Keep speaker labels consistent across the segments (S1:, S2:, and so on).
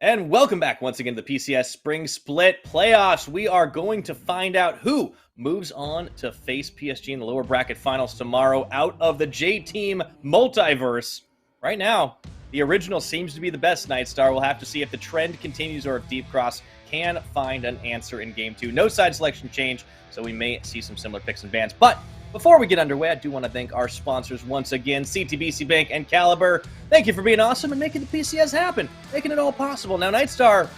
S1: And welcome back once again to the PCS Spring Split Playoffs. We are going to find out who moves on to face PSG in the lower bracket finals tomorrow out of the J-Team multiverse. Right now, the original seems to be the best, Nightstar. We'll have to see if the trend continues or if Deep Cross can find an answer in Game 2. No side selection change, so we may see some similar picks and bans. But before we get underway, I do want to thank our sponsors once again, CTBC Bank and Caliber. Thank you for being awesome and making the PCS happen, making it all possible. Now, Nightstar,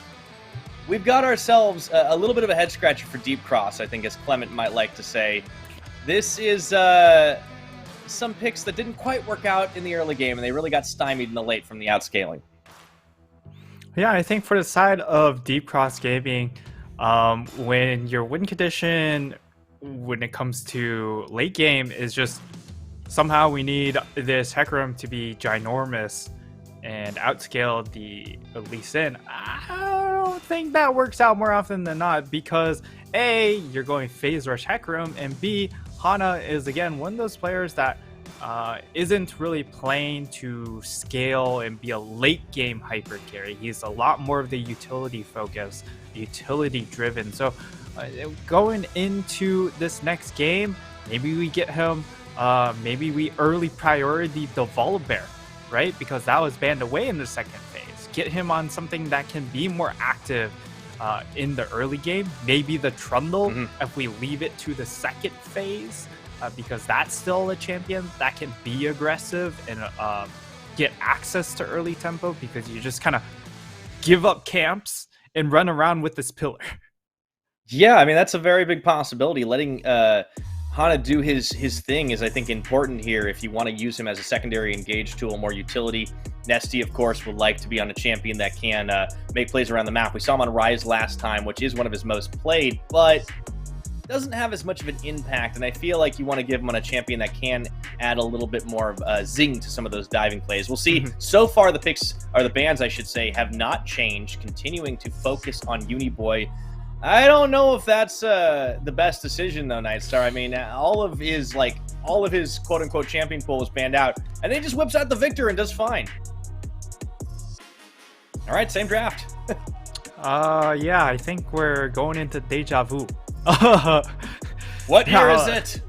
S1: we've got ourselves a little bit of a head-scratcher for Deep Cross, I think, as Clement might like to say. This is some picks that didn't quite work out in the early game, and they really got stymied in the late from the outscaling.
S2: Yeah, I think for the side of Deep Cross Gaming, when your win condition when it comes to late game is just somehow we need this Hecarim to be ginormous and outscale the Lee Sin. I don't think that works out more often than not because A, you're going phase rush Hecarim, and B, Hana is again one of those players that isn't really playing to scale and be a late game hyper carry. He's a lot more of the utility focus, utility driven. So going into this next game, maybe we get him, maybe we early priority the Volibear, right? Because that was banned away in the second phase. Get him on something that can be more active in the early game. Maybe the Trundle, if we leave it to the second phase, because that's still a champion that can be aggressive and get access to early tempo because you just kind of give up camps and run around with this pillar.
S1: Yeah, I mean, that's a very big possibility. Letting Hana do his thing is, I think, important here if you want to use him as a secondary engage tool, more utility. Nesty, of course, would like to be on a champion that can make plays around the map. We saw him on Rise last time, which is one of his most played, but doesn't have as much of an impact, and I feel like you want to give him on a champion that can add a little bit more of zing to some of those diving plays. We'll see. So far, the picks, or the bans, I should say, have not changed, continuing to focus on Uniboy. I don't know if that's the best decision, though, Nightstar. I mean, all of his quote-unquote champion pool was banned out, and then he just whips out the Victor and does fine. All right, same draft.
S2: Yeah, I think we're going into deja vu.
S1: What year is it?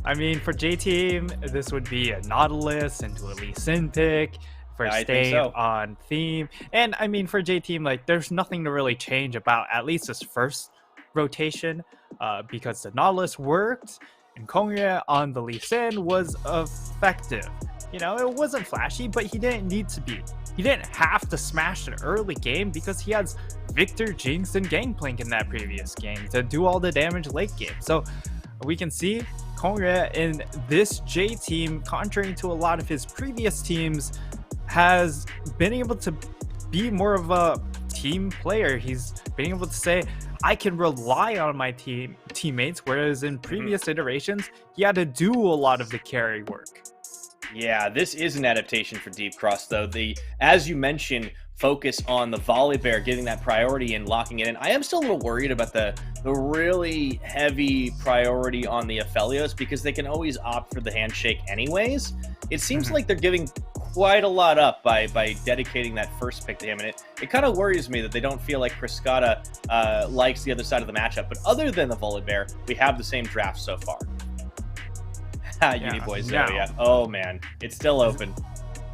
S2: I mean, for J-Team, this would be a Nautilus into a Lee Sin pick for staying on theme. And I mean, for J-Team, like, there's nothing to really change about at least this first rotation because the Nautilus worked and Kongyue on the Lee Sin was effective. You know, it wasn't flashy, but he didn't need to be. He didn't have to smash the early game because he has Victor, Jinx, and Gangplank in that previous game to do all the damage late game. So we can see Kongyue in this J-Team, contrary to a lot of his previous teams, has been able to be more of a team player. He's been able to say, I can rely on my teammates, whereas in previous iterations, he had to do a lot of the carry work.
S1: Yeah, this is an adaptation for Deep Cross, though. As you mentioned, focus on the Volibear, getting that priority and locking it in. I am still a little worried about the really heavy priority on the Aphelios because they can always opt for the handshake anyways. It seems like they're giving quite a lot up by dedicating that first pick to him, and it kind of worries me that they don't feel like Criscata likes the other side of the matchup. But other than the Volibear, we have the same draft so far. Uniboy Zoe, yeah. Oh man, it's still open.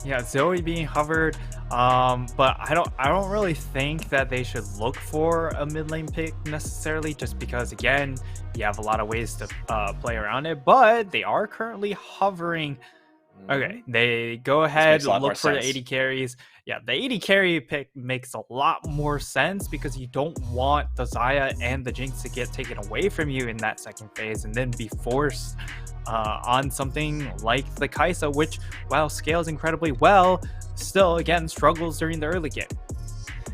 S2: Yeah, Zoe being hovered, but I don't really think that they should look for a mid lane pick necessarily, just because again, you have a lot of ways to play around it. But they are currently hovering. Okay, they go ahead and look for the 80 carries. Yeah, the 80 carry pick makes a lot more sense because you don't want the Xayah and the Jinx to get taken away from you in that second phase and then be forced on something like the Kai'Sa, which, while scales incredibly well, still again struggles during the early game.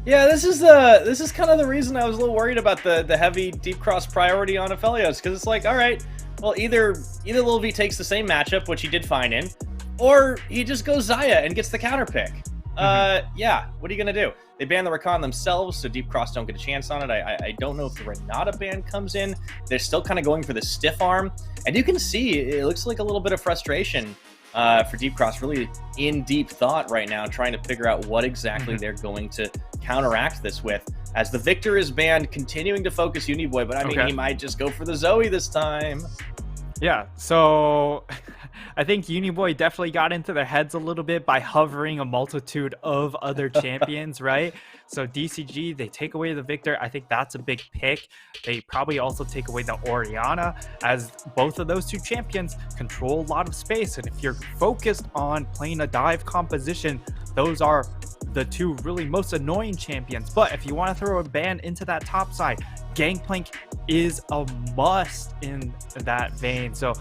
S1: Yeah, this is kind of the reason I was a little worried about the heavy Deep Cross priority on Aphelios, because it's like, all right, well, either Lil V takes the same matchup, which he did fine in, or he just goes Xayah and gets the counter pick. Yeah, what are you gonna do? They ban the Rakan themselves, so Deep Cross don't get a chance on it. I don't know if the Renata ban comes in. They're still kind of going for the stiff arm, and you can see it looks like a little bit of frustration for Deep Cross, really in deep thought right now, trying to figure out what exactly they're going to counteract this with, as the Victor is banned, continuing to focus Uniboy, but I mean, he might just go for the Zoe this time.
S2: Yeah, so I think Uniboy definitely got into their heads a little bit by hovering a multitude of other champions, right? So DCG, they take away the Victor. I think that's a big pick. They probably also take away the Orianna, as both of those two champions control a lot of space. And if you're focused on playing a dive composition, those are the two really most annoying champions. But if you want to throw a ban into that top side, Gangplank is a must in that vein. So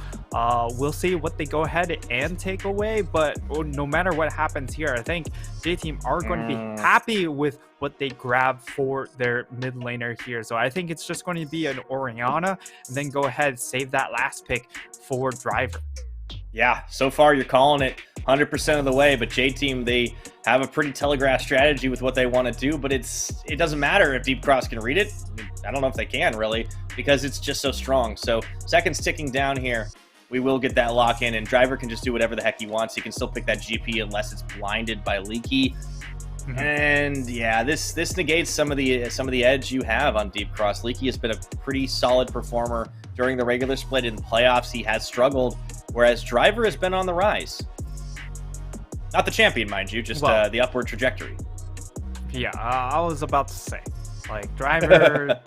S2: we'll see what they go ahead and take away, but no matter what happens here, I think J-Team are going to be happy with what they grab for their mid laner here. So I think it's just going to be an Orianna, and then go ahead, save that last pick for Driver.
S1: Yeah, so far you're calling it 100% of the way, but J-Team, they have a pretty telegraphed strategy with what they want to do, but it doesn't matter if Deep Cross can read it. I don't know if they can, really, because it's just so strong. So seconds ticking down here. We will get that lock in, and Driver can just do whatever the heck he wants. He can still pick that GP unless it's blinded by Leaky. And yeah, this negates some of the edge you have on Deep Cross. Leaky has been a pretty solid performer during the regular split. In the playoffs, he has struggled, whereas Driver has been on the rise. Not the champion, mind you, just the upward trajectory.
S2: Yeah, I was about to say, like, Driver,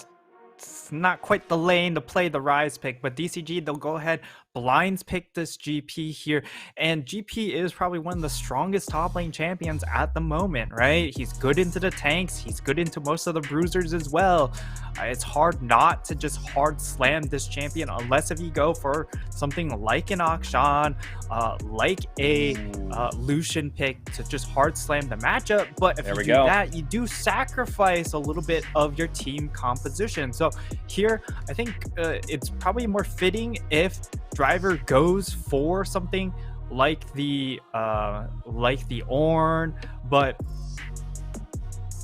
S2: it's not quite the lane to play the rise pick, but DCG, they'll go ahead, blinds pick this GP here, and GP is probably one of the strongest top lane champions at the moment, right? He's good into the tanks, he's good into most of the bruisers as well. It's hard not to just hard slam this champion, unless if you go for something like an Akshan, like a Lucian pick to just hard slam the matchup. But if you do that, you do sacrifice a little bit of your team composition. So here, I think it's probably more fitting if Driver goes for something like the Ornn, but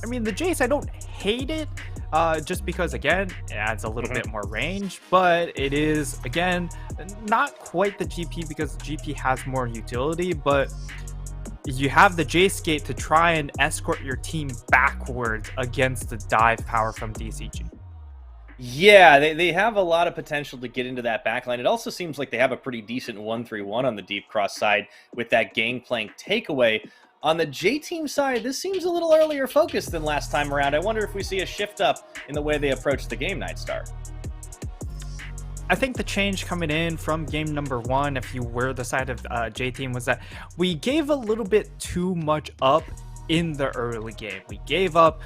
S2: I mean, the Jace, I don't hate it, just because, again, it adds a little bit more range, but it is, again, not quite the GP, because the GP has more utility, but you have the Jace gate to try and escort your team backwards against the dive power from DCG.
S1: Yeah, they have a lot of potential to get into that backline. It also seems like they have a pretty decent 1-3-1 on the Deep Cross side with that Gangplank takeaway. On the J-Team side, this seems a little earlier focused than last time around. I wonder if we see a shift up in the way they approach the game, Nightstar.
S2: I think the change coming in from game number 1, if you were the side of J-Team, was that we gave a little bit too much up in the early game. We gave up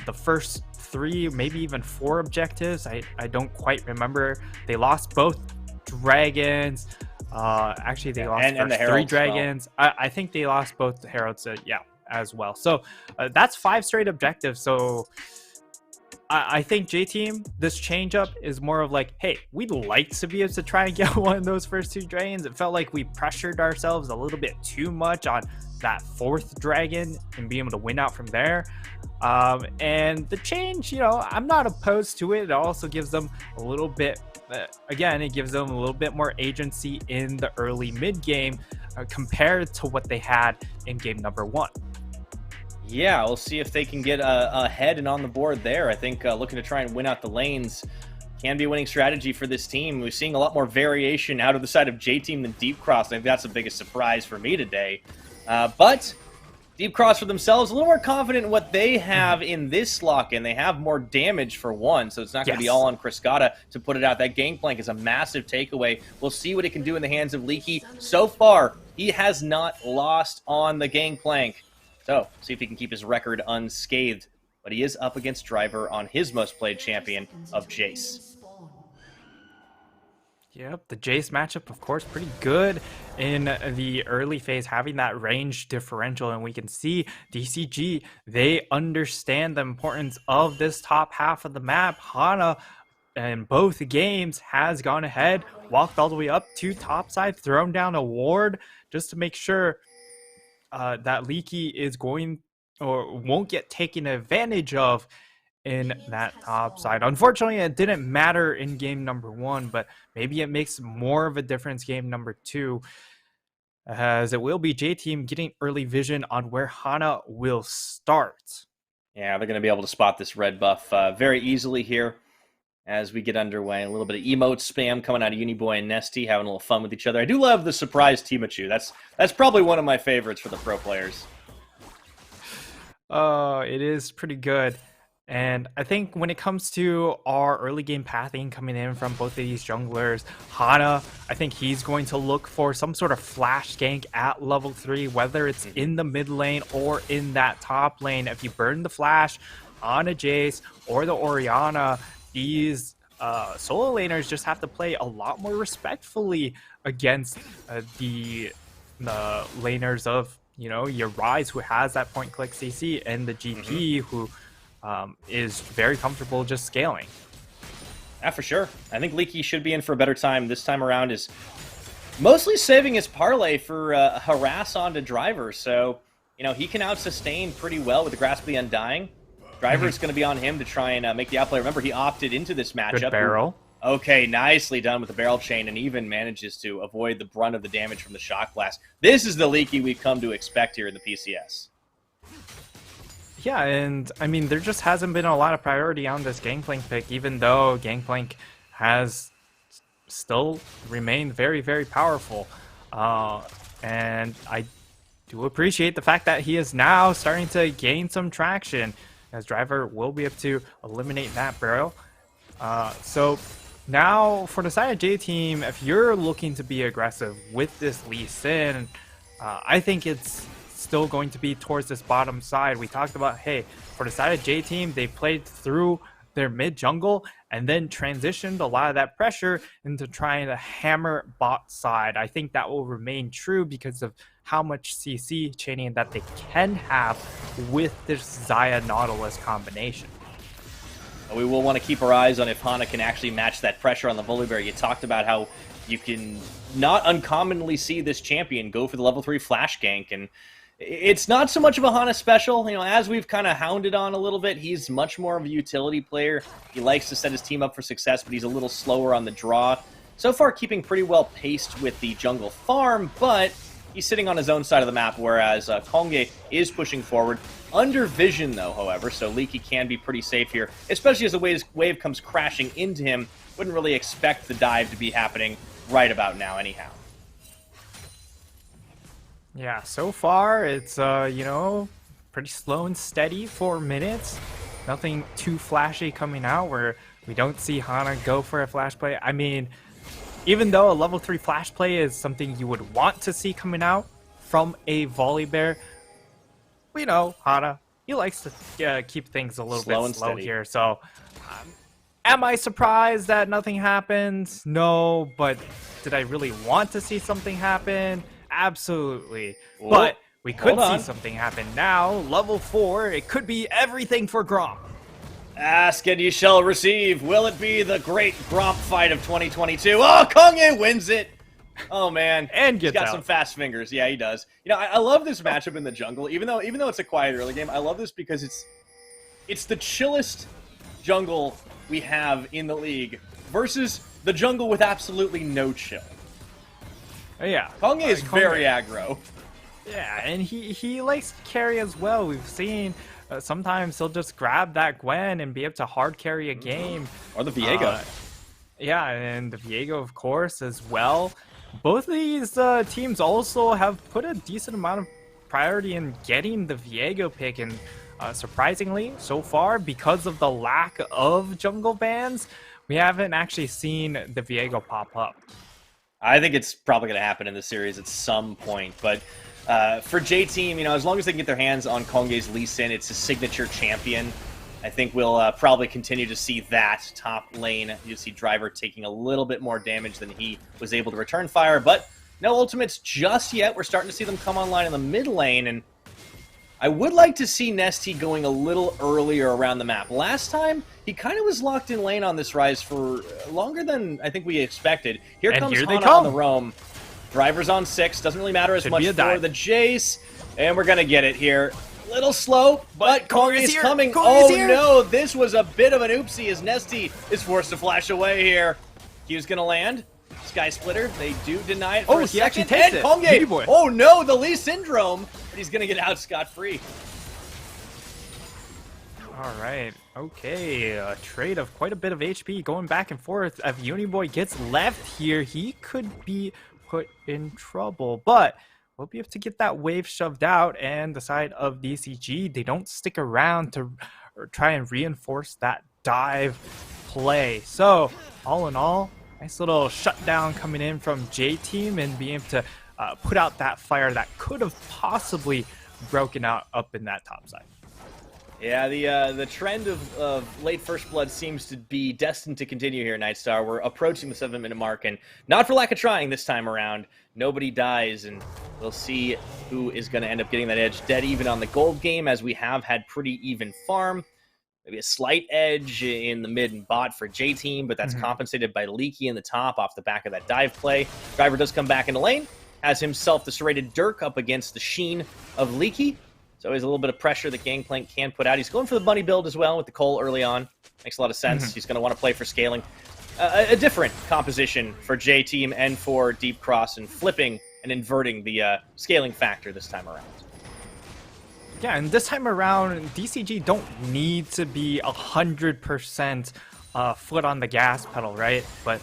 S2: the first 3, maybe even 4 objectives. I don't quite remember. They lost both dragons. Actually, they lost and the 3 dragons. Well. I think they lost both the heralds, yeah, as well. So that's 5 straight objectives. So I think J-Team, this change up is more of like, hey, we'd like to be able to try and get one of those first 2 dragons. It felt like we pressured ourselves a little bit too much on that 4th dragon and being able to win out from there. And the change, you know, I'm not opposed to it. It also gives them a little bit, again, it gives them a little bit more agency in the early mid game compared to what they had in game number 1.
S1: Yeah, we'll see if they can get ahead and on the board there. I think looking to try and win out the lanes can be a winning strategy for this team. We're seeing a lot more variation out of the side of J-Team than Deep Cross. I think that's the biggest surprise for me today. But Deep Cross for themselves, a little more confident in what they have in this lock-in. They have more damage for one, so it's not going to be all on Kriskata to put it out. That Gangplank is a massive takeaway. We'll see what it can do in the hands of Leaky. So far, he has not lost on the Gangplank. So, see if he can keep his record unscathed. But he is up against Driver on his most played champion of Jace.
S2: Yep, the Jace matchup, of course, pretty good in the early phase, having that range differential. And we can see DCG, they understand the importance of this top half of the map. Hana, in both games, has gone ahead, walked all the way up to top side, thrown down a ward just to make sure that Leaky is going or won't get taken advantage of in that top side. Unfortunately, it didn't matter in game number 1, but maybe it makes more of a difference game number 2, as it will be J-Team getting early vision on where Hana will start.
S1: Yeah, they're going to be able to spot this red buff very easily here as we get underway. A little bit of emote spam coming out of Uniboy and Nesty, having a little fun with each other. I do love the surprise Timachu. That's probably one of my favorites for the pro players.
S2: It is pretty good. And I think when it comes to our early game pathing coming in from both of these junglers, Hana, I think he's going to look for some sort of flash gank at level 3, whether it's in the mid lane or in that top lane. If you burn the flash on a Jace or the Orianna, these solo laners just have to play a lot more respectfully against the laners of, you know, your Ryze, who has that point click CC, and the GP who is very comfortable just scaling.
S1: Yeah, for sure. I think Leaky should be in for a better time this time around. Is mostly saving his parlay for harass onto Driver, so you know he can out sustain pretty well with the Grasp of the Undying. Driver's going to be on him to try and make the outplay. Remember, he opted into this matchup.
S2: Good barrel.
S1: Okay, nicely done with the barrel chain, and even manages to avoid the brunt of the damage from the shock blast. This is the Leaky we've come to expect here in the PCS.
S2: Yeah, and I mean, there just hasn't been a lot of priority on this Gangplank pick, even though Gangplank has still remained very, very powerful. And I do appreciate the fact that he is now starting to gain some traction, as Driver will be able to eliminate that barrel. So now for the side of J team, if you're looking to be aggressive with this Lee Sin, I think it's still going to be towards this bottom side. We talked about, hey, for the side of J team, they played through their mid jungle and then transitioned a lot of that pressure into trying to hammer bot side. I think that will remain true because of how much CC chaining that they can have with this Xayah Nautilus combination.
S1: We will want to keep our eyes on if Hana can actually match that pressure on the Volibear. You talked about how you can not uncommonly see this champion go for the level 3 flash gank, and it's not so much of a Hana special. You know, as we've kind of hounded on a little bit, he's much more of a utility player. He likes to set his team up for success, but he's a little slower on the draw. So far, keeping pretty well paced with the jungle farm, but he's sitting on his own side of the map, whereas Konge is pushing forward. Under vision, though, however, so Leaky can be pretty safe here, especially as the wave comes crashing into him. Wouldn't really expect the dive to be happening right about now anyhow.
S2: Yeah, so far it's, you know, pretty slow and steady for minutes. Nothing too flashy coming out where we don't see Hana go for a flash play. I mean, even though a level 3 flash play is something you would want to see coming out from a Volibear, we know Hana, he likes to keep things a little bit slow here. So, am I surprised that nothing happened? No, but did I really want to see something happen? Absolutely. Whoa. But we could see something happen now. Level 4, it could be everything for Gromp.
S1: Ask and you shall receive. Will it be the great Gromp fight of 2022? Oh, Konge wins it. Oh man,
S2: and
S1: he's got some fast fingers. Yeah, he does. You know, I love this matchup in the jungle. Even though it's a quiet early game, I love this because it's the chillest jungle we have in the league versus the jungle with absolutely no chill.
S2: Yeah,
S1: Konge is very aggro.
S2: Yeah, and he likes to carry as well. We've seen sometimes he'll just grab that Gwen and be able to hard carry a game.
S1: Or the Viego.
S2: Yeah, and the Viego, of course, as well. Both of these teams also have put a decent amount of priority in getting the Viego pick, and surprisingly, so far, because of the lack of jungle bans, we haven't actually seen the Viego pop up.
S1: I think it's probably going to happen in the series at some point, but for J-Team, you know, as long as they can get their hands on Konge's Lee Sin, it's a signature champion. I think we'll probably continue to see that top lane. You'll see Driver taking a little bit more damage than he was able to return fire, but no ultimates just yet. We're starting to see them come online in the mid lane, and I would like to see Nesty going a little earlier around the map. Last time, he kind of was locked in lane on this Rise for longer than I think we expected. Here comes Hana on the roam. Driver's on 6. Doesn't really matter as much for the Jace. And we're going to get it here. Little slow, but Konge is coming. Oh no, this was a bit of an oopsie as Nesty is forced to flash away here. Q's going to land. Sky Splitter, they do deny it for a second.
S2: Actually takes it.
S1: Konge, oh no, the Lee Syndrome. But he's going to get out scot-free.
S2: All right. Okay. A trade of quite a bit of HP going back and forth. If Uniboy gets left here, he could be put in trouble. But we'll be able to get that wave shoved out. And the side of DCG, they don't stick around to try and reinforce that dive play. So all in all, nice little shutdown coming in from J Team and being able to put out that fire that could have possibly broken out up in that top side.
S1: Yeah, the trend of late first blood seems to be destined to continue here, Nightstar. We're approaching the 7-minute mark, and not for lack of trying this time around. Nobody dies, and we'll see who is going to end up getting that edge. Dead even on the gold game, as we have had pretty even farm. Maybe a slight edge in the mid and bot for J-Team, but that's compensated by Leaky in the top off the back of that dive play. Driver does come back into lane, has himself the serrated Dirk up against the sheen of Leaky. So there's a little bit of pressure that Gangplank can put out. He's going for the bunny build as well with the Cole early on. Makes a lot of sense. He's going to want to play for scaling. A different composition for J-Team and for Deep Cross, and flipping and inverting the scaling factor this time around.
S2: Yeah, and this time around, DCG don't need to be 100% foot on the gas pedal, right? But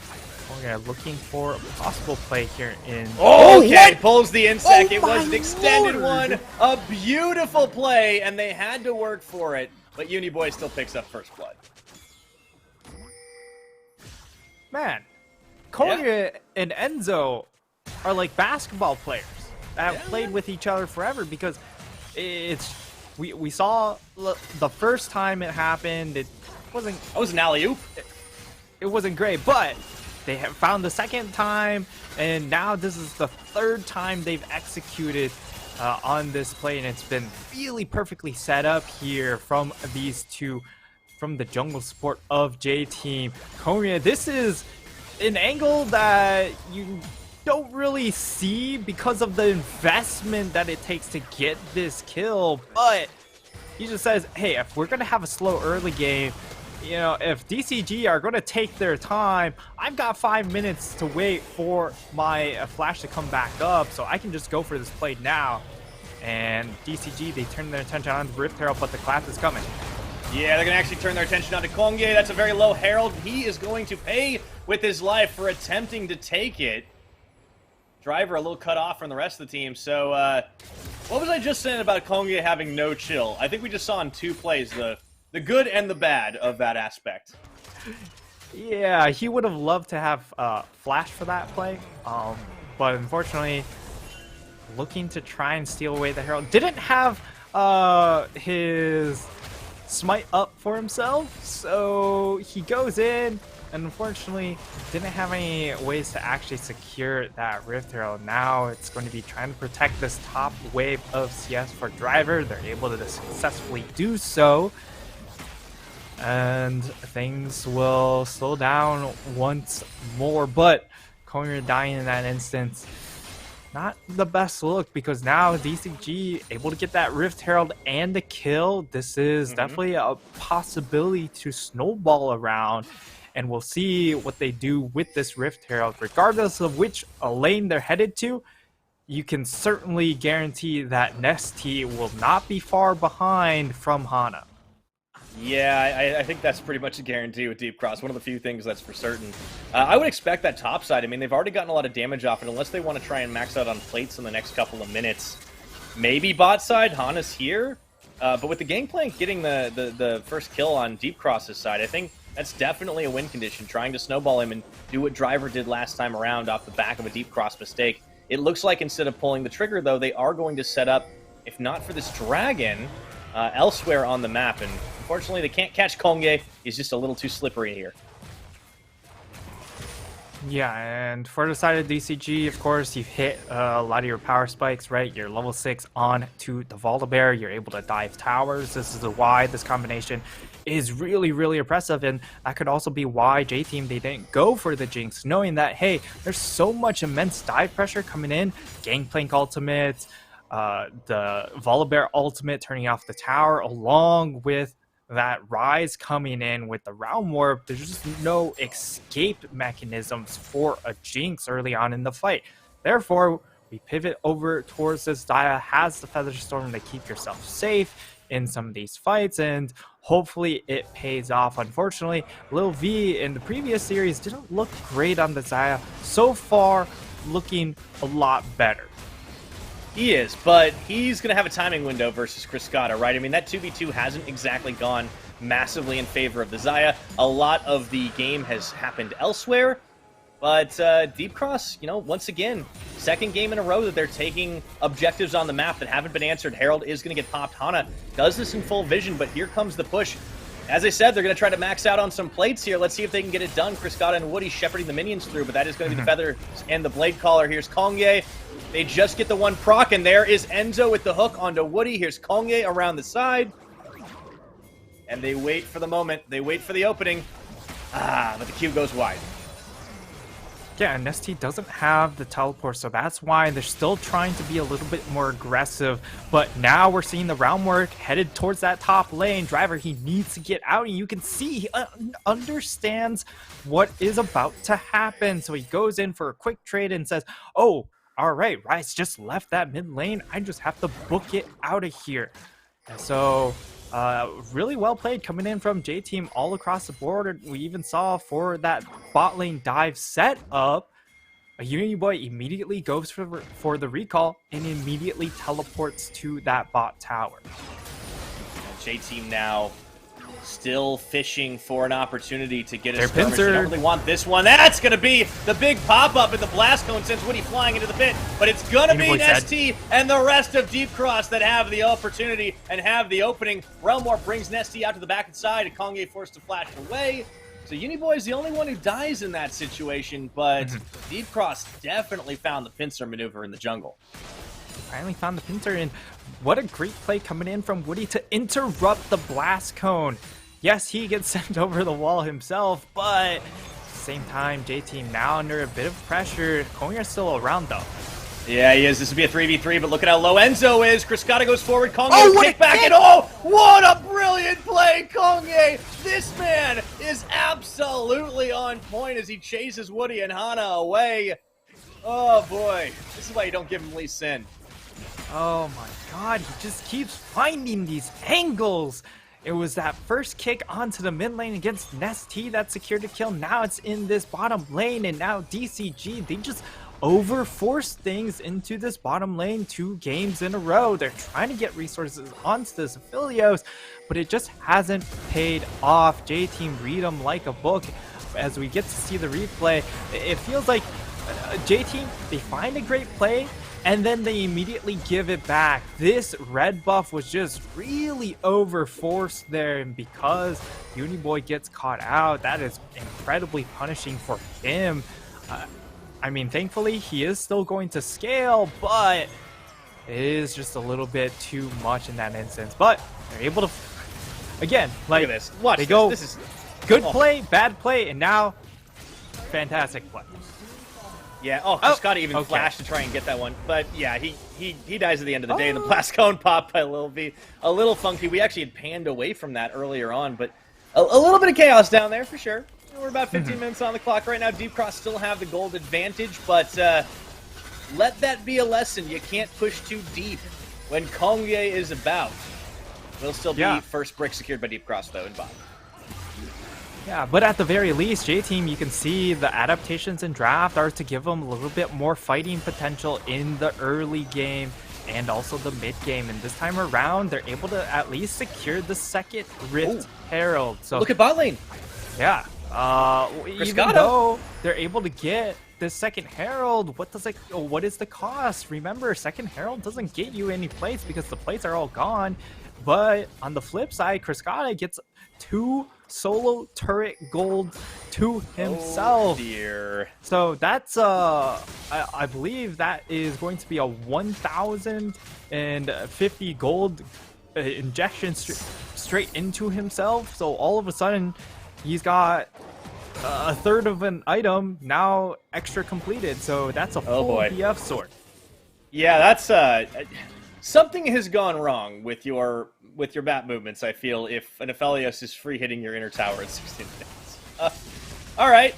S2: we're looking for a possible play here in...
S1: Oh, okay, pulls the insect.
S2: Oh,
S1: it was an extended
S2: Lord.
S1: one. A beautiful play, and they had to work for it. But Uniboy still picks up first blood.
S2: Man, Konya and Enzo are like basketball players that have played with each other forever, because it's... We saw the first time it happened, it wasn't...
S1: That was an alley-oop.
S2: It wasn't great, but... They have found the second time, and now this is the third time they've executed on this play, and it's been really perfectly set up here from these two, from the jungle support of J-Team. Konya, this is an angle that you don't really see because of the investment that it takes to get this kill, but he just says, hey, if we're going to have a slow early game, you know, if DCG are going to take their time, I've got 5 minutes to wait for my flash to come back up, so I can just go for this play now. And DCG, they turn their attention on the Rift Herald, but the clap is coming.
S1: Yeah, they're going to actually turn their attention on to Kongye. That's a very low Herald. He is going to pay with his life for attempting to take it. Driver a little cut off from the rest of the team. So, what was I just saying about Kongye having no chill? I think we just saw in 2 plays the good and the bad of that aspect.
S2: Yeah, he would have loved to have flash for that play, but unfortunately, looking to try and steal away the Herald. Didn't have his smite up for himself, so he goes in, and unfortunately didn't have any ways to actually secure that Rift Herald. Now it's going to be trying to protect this top wave of CS for Driver. They're able to successfully do so, and things will slow down once more. But Konya dying in that instance, not the best look, because now DCG able to get that Rift Herald and the kill. This is definitely a possibility to snowball around, and we'll see what they do with this Rift Herald. Regardless of which lane they're headed to, you can certainly guarantee that Nesty will not be far behind from Hana.
S1: Yeah, I think that's pretty much a guarantee with Deep Cross. One of the few things that's for certain. I would expect that top side. I mean, they've already gotten a lot of damage off it. Unless they want to try and max out on plates in the next couple of minutes. Maybe bot side, Hana's here. But with the Gangplank getting the first kill on Deep Cross's side, I think that's definitely a win condition. Trying to snowball him and do what Driver did last time around off the back of a Deep Cross mistake. It looks like instead of pulling the trigger, though, they are going to set up, if not for this dragon, elsewhere on the map. And unfortunately, they can't catch Kongye. He's just a little too slippery here.
S2: Yeah, and for the side of DCG, of course, you've hit a lot of your power spikes, right? You're level 6 on to the Volibear. You're able to dive towers. This is why this combination is really, really impressive. And that could also be why J-Team, they didn't go for the Jinx, knowing that, hey, there's so much immense dive pressure coming in. Gangplank ultimate, the Volibear ultimate turning off the tower, along with that Rise coming in with the Realm Warp. There's just no escape mechanisms for a Jinx early on in the fight. Therefore, we pivot over towards this. Dia has the Feather Storm to keep yourself safe in some of these fights, and hopefully it pays off. Unfortunately, Lil V in the previous series didn't look great on the Xayah. So far, looking a lot better.
S1: He is, but he's going to have a timing window versus Criscata, right? I mean, that 2v2 hasn't exactly gone massively in favor of the Xayah. A lot of the game has happened elsewhere, but Deep Cross, you know, once again, second game in a row that they're taking objectives on the map that haven't been answered. Herald is going to get popped. Hana does this in full vision, but here comes the push. As I said, they're going to try to max out on some plates here. Let's see if they can get it done. Criscata and Woody shepherding the minions through, but that is going to be the Feather and the Blade Caller. Here's Kongye. They just get the one proc, and there is Enzo with the hook onto Woody. Here's Kongye around the side. And they wait for the moment. They wait for the opening. But the Q goes wide.
S2: Yeah, and ST doesn't have the teleport, so that's why they're still trying to be a little bit more aggressive. But now we're seeing the round work headed towards that top lane. Driver, he needs to get out, and you can see he understands what is about to happen. So he goes in for a quick trade and says, oh, all right, Rice just left that mid lane. I just have to book it out of here. And so really well played coming in from J-Team all across the board. We even saw for that bot lane dive set up, a Unity Boy immediately goes for the recall and immediately teleports to that bot tower.
S1: J-Team now still fishing for an opportunity to get a
S2: Their
S1: skirmish.
S2: pincer.
S1: They don't really want this one. That's going to be the big pop-up in the blast cone, sends Woody flying into the pit. But it's going to be Nesty and the rest of Deep Cross that have the opportunity and have the opening. Realmore brings Nesty out to the back and side, and Kongye forced to flash away. So Uniboy is the only one who dies in that situation, but Deep Cross definitely found the pincer maneuver in the jungle.
S2: Finally found the pincer, and what a great play coming in from Woody to interrupt the blast cone. Yes, he gets sent over the wall himself, but at the same time, J-Team now under a bit of pressure. Kongye's still around though.
S1: Yeah, he is. This would be a 3v3, but look at how low Enzo is. Criscata goes forward. Kongye kick back, and oh, what a brilliant play, Kongye! This man is absolutely on point as he chases Woody and Hana away. Oh boy, this is why you don't give him Lee Sin.
S2: Oh my god, he just keeps finding these angles. It was that first kick onto the mid lane against Nesty that secured a kill. Now it's in this bottom lane, and now DCG, they just overforce things into this bottom lane 2 games in a row. They're trying to get resources onto this Aphelios, but it just hasn't paid off. J-Team read them like a book. As we get to see the replay, it feels like J-Team, they find a great play, and then they immediately give it back. This red buff was just really overforced there, and because Uniboy gets caught out, that is incredibly punishing for him. I mean, thankfully, he is still going to scale, but it is just a little bit too much in that instance. But they're able to, again, like,
S1: look at this. Watch
S2: they go,
S1: this is
S2: good play, bad play, and now fantastic play.
S1: Yeah, Criscata even flashed to try and get that one. But yeah, he dies at the end of the day. The blast cone pop by Lil V. A little funky. We actually had panned away from that earlier on, but a little bit of chaos down there for sure. We're about 15 minutes on the clock right now. Deep Cross still have the gold advantage, but let that be a lesson. You can't push too deep when Kongye is about. Will still be first brick secured by Deep Cross, though, in bot.
S2: Yeah, but at the very least, J-Team, you can see the adaptations in draft are to give them a little bit more fighting potential in the early game and also the mid game. And this time around, they're able to at least secure the second Rift Herald. So
S1: look at bot lane.
S2: Yeah. Even though they're able to get the second Herald, what is the cost? Remember, second Herald doesn't get you any plates because the plates are all gone. But on the flip side, Criscata gets 2 solo turret gold to himself.
S1: Oh dear.
S2: So that's I believe that is going to be a 1,050 gold injection straight into himself. So all of a sudden, he's got a third of an item now extra completed. So that's a full BF sword. Yeah,
S1: that's something has gone wrong with your bat movements, I feel, if an Aphelios is free hitting your inner tower at 16 minutes. All right,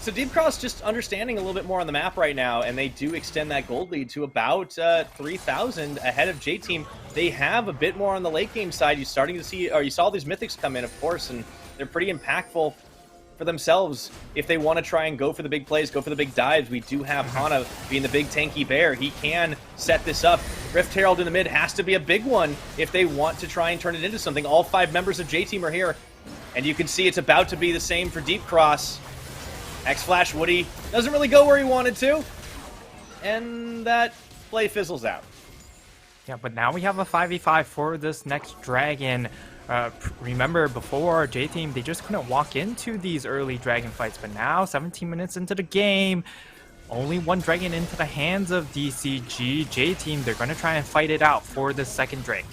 S1: So Deep Cross just understanding a little bit more on the map right now, and they do extend that gold lead to about 3,000 ahead of J-Team. They have a bit more on the late game side. You're starting to see, or you saw these mythics come in, of course, and they're pretty impactful for themselves if they want to try and go for the big plays, go for the big dives. We do have Hana being the big tanky bear. He can set this up. Rift Herald in the mid has to be a big one if they want to try and turn it into something. All 5 members of J-Team are here, and you can see it's about to be the same for Deep Cross. X-Flash Woody doesn't really go where he wanted to, and that play fizzles out.
S2: Yeah, but now we have a 5v5 for this next dragon. Remember, before J-Team, they just couldn't walk into these early dragon fights, but now, 17 minutes into the game, only 1 dragon into the hands of DCG. J-Team, they're going to try and fight it out for the second Drake.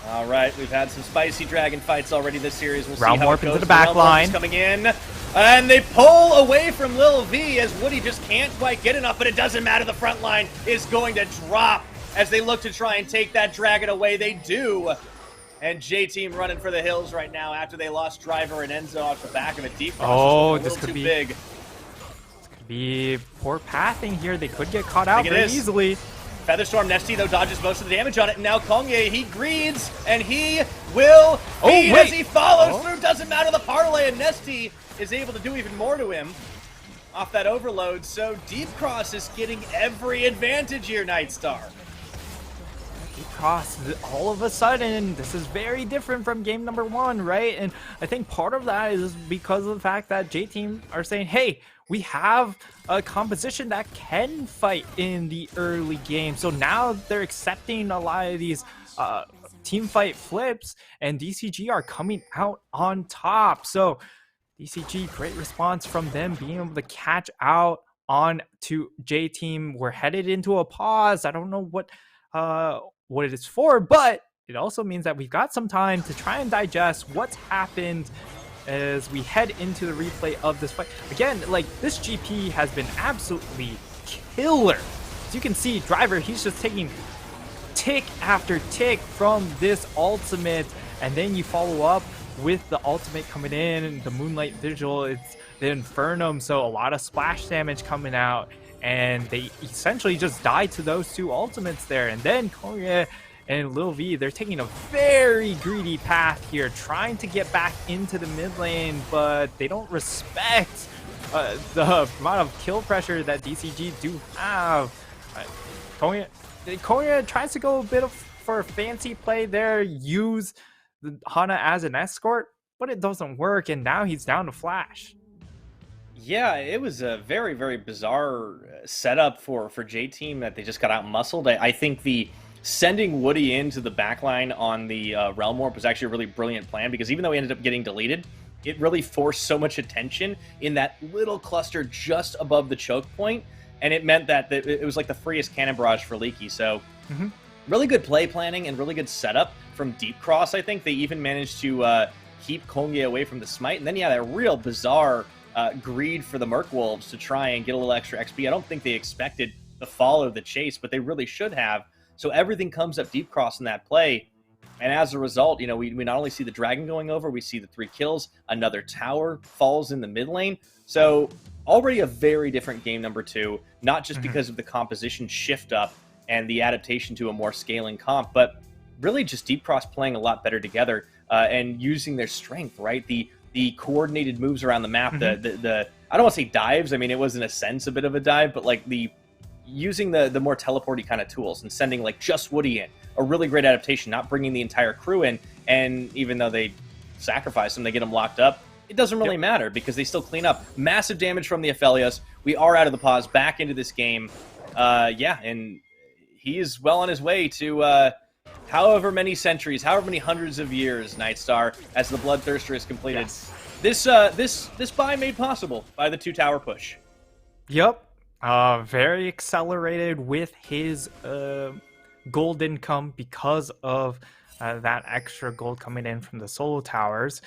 S1: All right, we've had some spicy dragon fights already this series. We'll
S2: Realm
S1: see how
S2: Warp
S1: it goes.
S2: into the back line.
S1: Coming in, and they pull away from Lil V as Woody just can't quite get enough, but it doesn't matter. The front line is going to drop as they look to try and take that dragon away. They do. And J-Team running for the hills right now after they lost Driver and Enzo off the back of a Deep Cross.
S2: Oh, this could
S1: too
S2: be
S1: big.
S2: This could be poor pathing here. They could get caught out very easily.
S1: Featherstorm Nesty, though, dodges most of the damage on it. And now Kongye, he greeds, and he will feed as he follows through. Doesn't matter the parlay, and Nesty is able to do even more to him off that overload. So Deep Cross is getting every advantage here, Nightstar.
S2: Deep Cross, all of a sudden, this is very different from game number 1, right? And I think part of that is because of the fact that J-Team are saying, hey, we have a composition that can fight in the early game. So now they're accepting a lot of these team fight flips, and DCG are coming out on top. So DCG, great response from them being able to catch out on to J-Team. We're headed into a pause. I don't know what it is for, but it also means that we've got some time to try and digest what's happened as we head into the replay of this fight. Again, like, this GP has been absolutely killer. As you can see, Driver, he's just taking tick after tick from this ultimate, and then you follow up with the ultimate coming in, the Moonlight Vigil, it's the Infernum, so a lot of splash damage coming out, and they essentially just died to those 2 ultimates there. And then Korea and Lil V, they're taking a very greedy path here, trying to get back into the mid lane, but they don't respect the amount of kill pressure that DCG do have. Korea tries to go a bit for a fancy play there, use the Hana as an escort, but it doesn't work, and now he's down to Flash.
S1: Yeah, it was a very, very bizarre setup for J-Team that they just got out muscled. I think the sending Woody into the backline on the Realm Warp was actually a really brilliant plan, because even though he ended up getting deleted, it really forced so much attention in that little cluster just above the choke point, and it meant that it was like the freest cannon barrage for Leaky. So really good play planning and really good setup from Deep Cross. I think they even managed to keep Kongye away from the smite, and then that real bizarre greed for the Merc Wolves to try and get a little extra XP. I don't think they expected the follow the chase, but they really should have. So everything comes up Deep Cross in that play, and as a result, you know, we not only see the dragon going over, we see the 3 kills, another tower falls in the mid lane. So already a very different game number 2, not just because of the composition shift up and the adaptation to a more scaling comp, but really just Deep Cross playing a lot better together and using their strength, right? The coordinated moves around the map, the I don't want to say dives, I mean, it was in a sense a bit of a dive, but like using the more teleporty kind of tools and sending like just Woody in, a really great adaptation, not bringing the entire crew in. And even though they sacrifice them, they get them locked up, it doesn't really matter because they still clean up. Massive damage from the Aphelios. We are out of the pause, back into this game. Yeah, and he is well on his way to however many centuries, however many hundreds of years, Nightstar, as the Bloodthirster is completed. This buy made possible by the 2-tower push.
S2: Yep. Very accelerated with his gold income because of that extra gold coming in from the solo towers,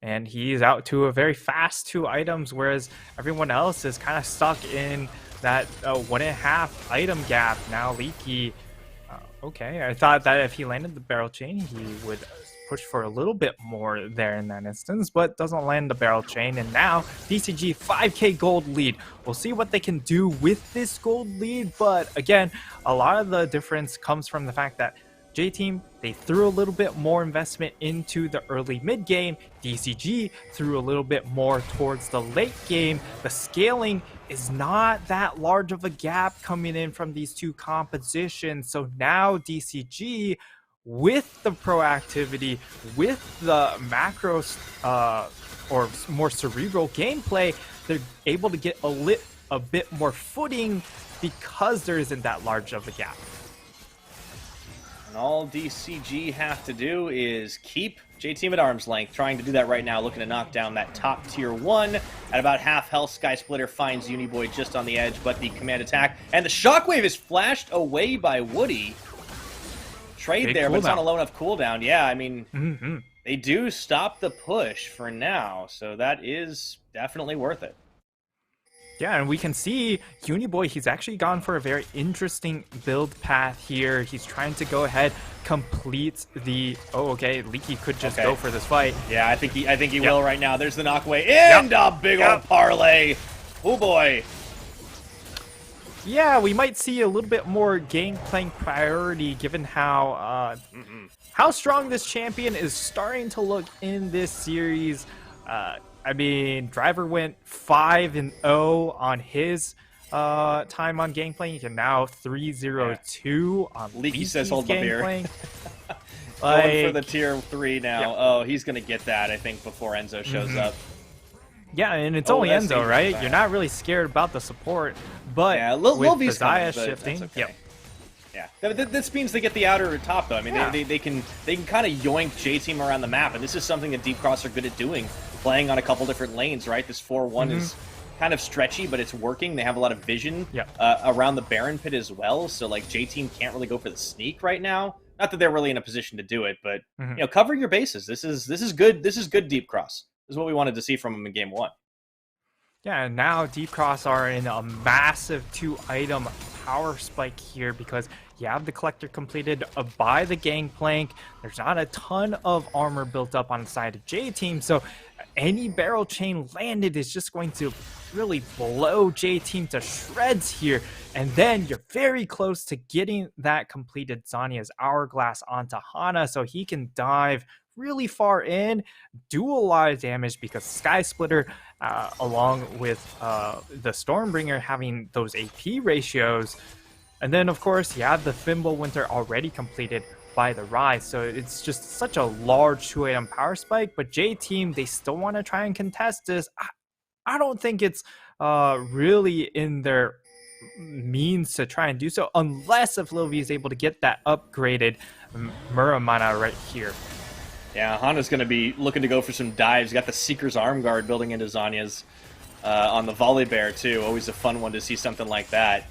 S2: and he's out to a very fast 2 items, whereas everyone else is kind of stuck in that 1.5 item gap. Now Leaky, okay, I thought that if he landed the barrel chain, he would push for a little bit more there in that instance, but doesn't land the barrel chain. And now DCG 5k gold lead. We'll see what they can do with this gold lead, but again, a lot of the difference comes from the fact that J-Team, they threw a little bit more investment into the early mid game. DCG threw a little bit more towards the late game. The scaling is not that large of a gap coming in from these two compositions. So now DCG, with the proactivity, with the macro or more cerebral gameplay, they're able to get a bit more footing because there isn't that large of a gap.
S1: And all DCG have to do is keep J-Team at arm's length, trying to do that right now, looking to knock down that top tier 1 at about half health. Sky Splitter finds Uniboy just on the edge, but the command attack and the shockwave is flashed away by Woody. Trade
S2: Big
S1: there, but it's on
S2: cooldown.
S1: a low enough cooldown. Yeah, I mean, they do stop the push for now, so that is definitely worth it.
S2: Yeah, and we can see Uniboy, he's actually gone for a very interesting build path here. He's trying to go ahead, complete the... Oh, okay, Leaky could just go for this fight.
S1: Yeah, I think he will right now. There's the knockaway, and a big old parlay. Oh, boy.
S2: Yeah, we might see a little bit more game playing priority given how strong this champion is starting to look in this series. I mean, Driver went 5-0 on his time on gameplay, and now 3-0-2 on
S1: Leaky says hold my beer.
S2: Like,
S1: Going for the tier 3 now.
S2: Yep.
S1: Oh, he's going to get that, I think, before Enzo shows up.
S2: Yeah, and it's only
S1: that's
S2: Enzo, right? You're not really scared about the support, but with
S1: V's
S2: Zaya
S1: coming,
S2: shifting,
S1: okay. Yeah, this means they get the outer top though. I mean, they can kind of yoink J-Team around the map, and this is something that Deep Cross are good at doing, playing on a couple different lanes. Right, this 4-1 is kind of stretchy, but it's working. They have a lot of vision around the Baron pit as well, so like J-Team can't really go for the sneak right now. Not that they're really in a position to do it, but you know, cover your bases. This is good. This is good Deep Cross. This is what we wanted to see from them in Game 1.
S2: Yeah, and now Deep Cross are in a massive 2-item power spike here because you have the collector completed by the Gangplank. There's not a ton of armor built up on the side of J-Team, so any barrel chain landed is just going to really blow J-Team to shreds here. And then you're very close to getting that completed Zanya's Hourglass onto Hana, so he can dive really far in, do a lot of damage because Sky Splitter, along with the Stormbringer having those AP ratios. And then, of course, you have the Thimble Winter already completed by the Rise. So it's just such a large 2-item power spike. But J-Team, they still want to try and contest this. I don't think it's really in their means to try and do so, unless if Lil V is able to get that upgraded Muramana right here.
S1: Yeah, Hana's going to be looking to go for some dives. Got the Seeker's Arm Guard building into Zanya's on the Volley Bear, too. Always a fun one to see something like that.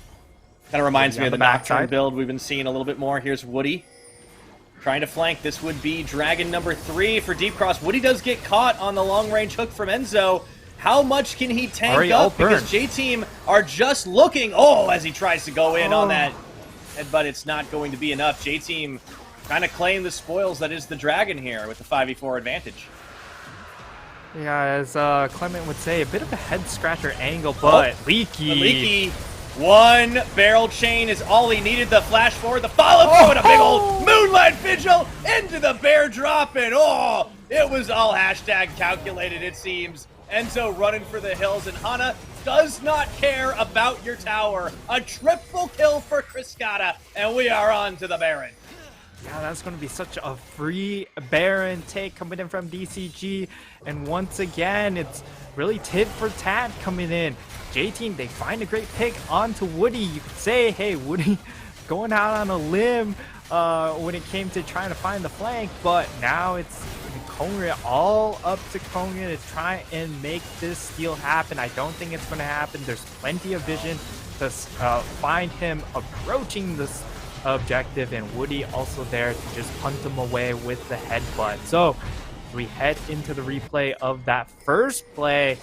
S1: Kind of reminds me of the Nocturne build we've been seeing a little bit more. Here's Woody trying to flank. This would be Dragon number 3 for Deep Cross. Woody does get caught on the long-range hook from Enzo. How much can he tank up? Because J-Team are just looking. Oh, as he tries to go in on that. But it's not going to be enough. J-Team trying to claim the spoils that is the Dragon here with the 5v4 advantage.
S2: Yeah, as Clement would say, a bit of a head-scratcher angle, but Leaky.
S1: One barrel chain is all he needed. The flash forward, the follow through, and a big old Moonlight Vigil into the bear drop, and it was all hashtag calculated, it seems. Enzo running for the hills, and Hana does not care about your tower. A triple kill for Kriskata, and we are on to the Baron.
S2: Yeah, that's going to be such a free Baron take coming in from DCG. And once again, it's really tit for tat coming in. J-Team, they find a great pick onto Woody. You could say, hey, Woody going out on a limb when it came to trying to find the flank. But now it's Kongria, all up to Kongria to try and make this steal happen. I don't think it's going to happen. There's plenty of vision to find him approaching this objective, and Woody also there to just punt him away with the headbutt. So we head into the replay of that first play.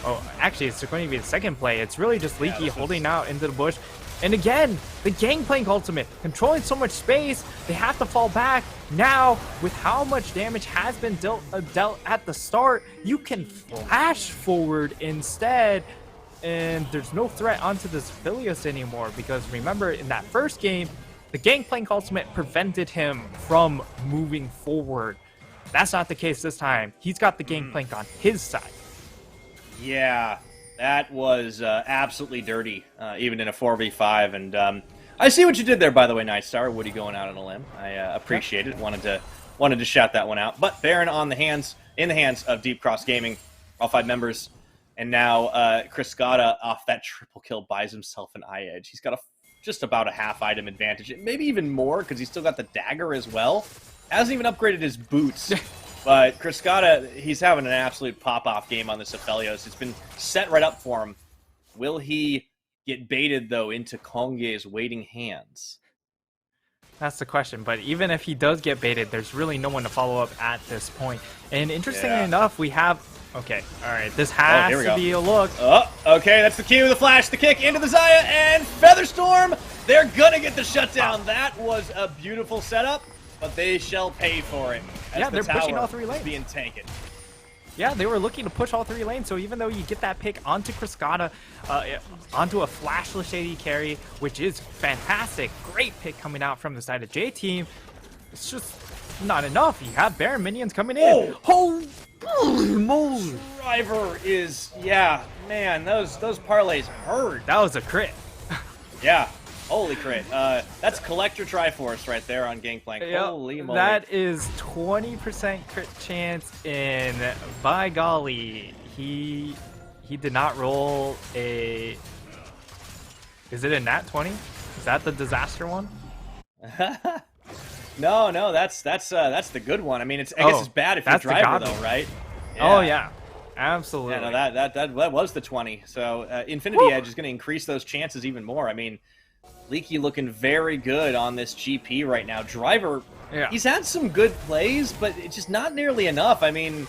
S2: Oh, actually, it's going to be the second play. It's really just Leaky holding out into the bush. And again, the Gangplank ultimate, controlling so much space, they have to fall back. Now, with how much damage has been dealt at the start, you can flash forward instead. And there's no threat onto this Aphelios anymore, because remember, in that first game, the Gangplank ultimate prevented him from moving forward. That's not the case this time. He's got the Gangplank on his side.
S1: Yeah, that was absolutely dirty, even in a 4v5. And I see what you did there, by the way, Nightstar. Woody going out on a limb. I appreciate it. Wanted to shout that one out. But Baron in the hands of Deep Cross Gaming, all 5 members. And now Kriskata off that triple kill buys himself an eye edge. He's got just about a half item advantage, maybe even more, because he's still got the dagger as well. Hasn't even upgraded his boots. But Kriskata, he's having an absolute pop-off game on this Aphelios. It's been set right up for him. Will he get baited, though, into Kongye's waiting hands?
S2: That's the question. But even if he does get baited, there's really no one to follow up at this point. And interestingly enough, we have... Okay, all right. This has to be a look.
S1: Oh, okay, that's the cue, the flash, the kick into the Xayah, and Featherstorm! They're gonna get the shutdown. That was a beautiful setup, but they shall pay for it.
S2: Yeah, they're pushing all 3 lanes.
S1: Being taken.
S2: Yeah, they were looking to push all 3 lanes, so even though you get that pick onto Kriskata, onto a flashless AD carry, which is fantastic, great pick coming out from the side of J-Team, it's just not enough. You have Baron minions coming in.
S1: Holy moly! Driver is, yeah, man, those parlays hurt.
S2: That was a crit.
S1: Yeah. Holy crit. That's Collector Triforce right there on Gangplank. Yep, holy moly.
S2: That is 20% crit chance, and by golly, he did not roll a... Is it a nat 20? Is that the disaster one?
S1: No, that's the good one. I mean, I guess it's bad if you're Driver, though, right?
S2: Yeah. Oh, yeah. Absolutely.
S1: Yeah, no, that was the 20. So Infinity Edge is going to increase those chances even more. I mean, Leaky looking very good on this GP right now. Driver, he's had some good plays, but it's just not nearly enough. I mean,